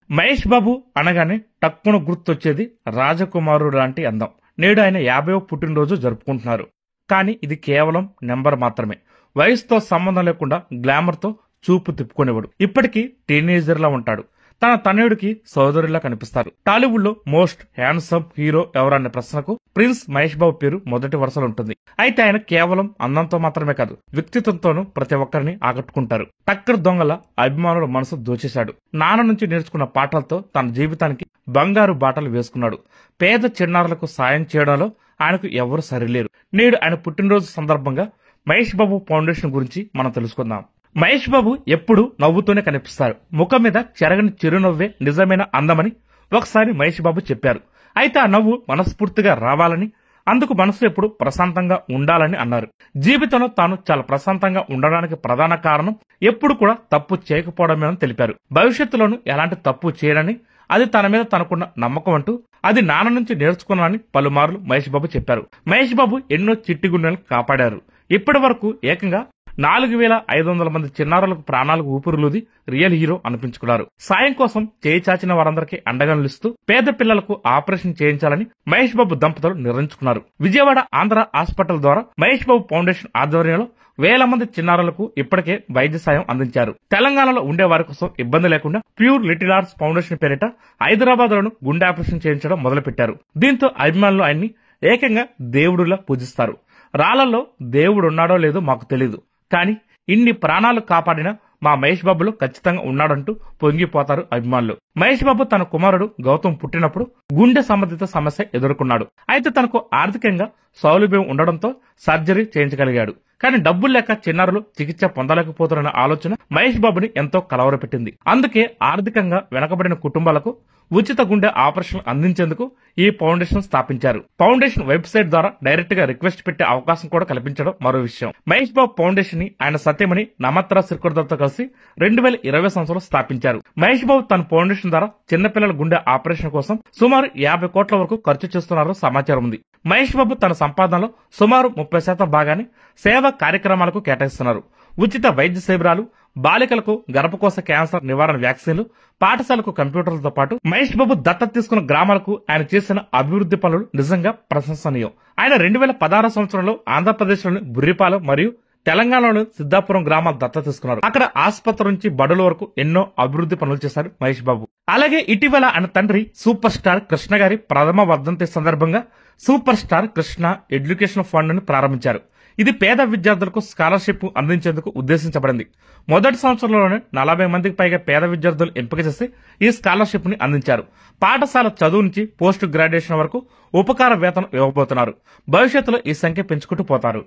మహేష్ బాబు అనగానే టక్కున గుర్తొచ్చేది రాజకుమారుడు లాంటి అందం. నేడు ఆయన 50వ పుట్టినరోజు జరుపుకుంటున్నారు. కానీ ఇది కేవలం నెంబర్ మాత్రమే. వయసుతో సంబంధం లేకుండా గ్లామర్తో చూపు తిప్పుకునేవాడు. ఇప్పటికీ టీనేజర్ లా ఉంటాడు. తన తనయుడికి సోదరులా కనిపిస్తారు. టాలీవుడ్ లో మోస్ట్ హ్యాండ్సమ్ హీరో ఎవరనే ప్రశ్నకు ప్రిన్స్ మహేష్ బాబు పేరు మొదటి వరుసలో ఉంటుంది. అయితే ఆయన కేవలం అందంతో మాత్రమే కాదు, వ్యక్తిత్వంతోనూ ప్రతి ఒక్కరిని ఆకట్టుకుంటారు. టక్కర్ దొంగల అభిమానుల మనసు దోచేశాడు. నాన్న నుంచి నేర్చుకున్న పాటలతో తన జీవితానికి బంగారు బాటలు వేసుకున్నాడు. పేద చిన్నారులకు సాయం చేయడంలో ఆయనకు ఎవరు సరిలేరు. నేడు ఆయన పుట్టినరోజు సందర్భంగా మహేష్ బాబు ఫౌండేషన్ గురించి మనం తెలుసుకుందాం. మహేష్ బాబు ఎప్పుడూ నవ్వుతూనే కనిపిస్తారు. ముఖం మీద చెరగని చిరునవ్వే నిజమైన అందమని ఒకసారి మహేష్ బాబు చెప్పారు. అయితే ఆ నవ్వు మనస్ఫూర్తిగా రావాలని, అందుకు మనసు ఎప్పుడు ప్రశాంతంగా ఉండాలని అన్నారు. జీవితంలో తాను చాలా ప్రశాంతంగా ఉండడానికి ప్రధాన కారణం ఎప్పుడు కూడా తప్పు చేయకపోవడమేనని తెలిపారు. భవిష్యత్తులోనూ ఎలాంటి తప్పు చేయనని, అది తన మీద తనకున్న నమ్మకం అంటూ అది నాన్న నుంచి నేర్చుకున్నానని పలుమార్లు మహేష్ బాబు చెప్పారు. మహేష్ బాబు ఎన్నో చిట్టి గుండెలను కాపాడారు. ఇప్పటి వరకు ఏకంగా 4500 మంది చిన్నారులకు ప్రాణాలకు ఊపిరులూది రియల్ హీరో అనిపించుకున్నారు. సాయం కోసం చేయి చాచిన వారందరికీ అండగా నిలుస్తూ పేద పిల్లలకు ఆపరేషన్ చేయించాలని మహేష్ బాబు దంపతులు నిర్ణయించుకున్నారు. విజయవాడ ఆంధ్ర హాస్పిటల్ ద్వారా మహేష్ బాబు ఫౌండేషన్ ఆధ్వర్యంలో వేల మంది చిన్నారులకు ఇప్పటికే వైద్య సాయం అందించారు. తెలంగాణలో ఉండే వారి కోసం ఇబ్బంది లేకుండా ప్యూర్ లిటిల్ ఆర్ట్స్ ఫౌండేషన్ పేరిట హైదరాబాద్ లోను గుండె ఆపరేషన్ చేయించడం మొదలుపెట్టారు. దీంతో అభిమానులు ఆయన్ని ఏకంగా దేవుడులా పూజిస్తారు. రాళ్లలో దేవుడున్నాడో లేదో మాకు తెలీదు, కానీ ఇన్ని ప్రాణాలు కాపాడిన మా మహేష్ బాబులో ఖచ్చితంగా ఉన్నాడంటూ పొంగిపోతారు అభిమానులు. మహేష్ బాబు తన కుమారుడు గౌతమ్ పుట్టినప్పుడు గుండె సంబంధిత సమస్య ఎదుర్కొన్నాడు. అయితే తనకు ఆర్థికంగా సౌలభ్యం ఉండడంతో సర్జరీ చేయించగలిగాడు. కానీ డబ్బులు లేక చిన్నారులు చికిత్స పొందలేకపోతున్న ఆలోచన మహేష్ బాబుని ఎంతో కలవరపెట్టింది. అందుకే ఆర్థికంగా వెనకబడిన కుటుంబాలకు ఉచిత గుండె ఆపరేషన్ అందించేందుకు ఈ ఫౌండేషన్ స్థాపించారు. ఫౌండేషన్ వెబ్సైట్ ద్వారా డైరెక్ట్ గా రిక్వెస్ట్ పెట్టే అవకాశం కూడా కల్పించడం మరో విషయం. మహేష్ బాబు ఫౌండేషన్ ని ఆయన సత్యమణి నమత్రా సిర్కుర్తో కలిసి 2020 సంవత్సరంలో స్థాపించారు. మహేష్ బాబు తన ఫౌండేషన్ ద్వారా చిన్నపిల్లల గుండె ఆపరేషన్ కోసం సుమారు 50 కోట్ల వరకు ఖర్చు చేస్తున్నారో సమాచారం ఉంది. మహేష్ బాబు తన సంపాదనలో సుమారు 30% భాగాన్ని సేవా కార్యక్రమాలకు కేటాయిస్తున్నారు. ఉచిత వైద్య శిబిరాలు, బాలికలకు గర్భకోశ క్యాన్సర్ నివారణ వ్యాక్సిన్లు, పాఠశాలకు కంప్యూటర్లతో పాటు మహేష్ బాబు దత్తత తీసుకున్న గ్రామాలకు ఆయన చేసిన అభివృద్ధి పనులు నిజంగా ప్రశంసనీయం. ఆయన 2016 సంవత్సరంలో ఆంధ్రప్రదేశ్లోని బుర్రిపాలెం మరియు తెలంగాణలోని సిద్ధాపురం గ్రామాలు దత్తత తీసుకున్నారు. అక్కడ ఆసుపత్రి నుంచి బడుల వరకు ఎన్నో అభివృద్ధి పనులు చేశారు మహేష్ బాబు. అలాగే ఇటీవల ఆయన తండ్రి సూపర్ స్టార్ కృష్ణ గారి ప్రథమ వర్ధంతి సందర్భంగా super star Krishna education fund ను ప్రారంభించారు. ఇది పేద విద్యార్థులకు స్కాలర్షిప్ అందించేందుకు ఉద్దేశించబడింది. మొదటి సంవత్సరంలోనే 40 మందికి పైగా పేద విద్యార్థులు ఎంపిక చేసి ఈ స్కాలర్షిప్ ని అందించారు. పాఠశాల చదువు నుంచి పోస్ట్ గ్రాడ్యుయేషన్ వరకు ఉపకార వేతనం ఇవ్వబోతున్నారు. భవిష్యత్తులో ఈ సంఖ్య పెంచుకుంటూ పోతారు.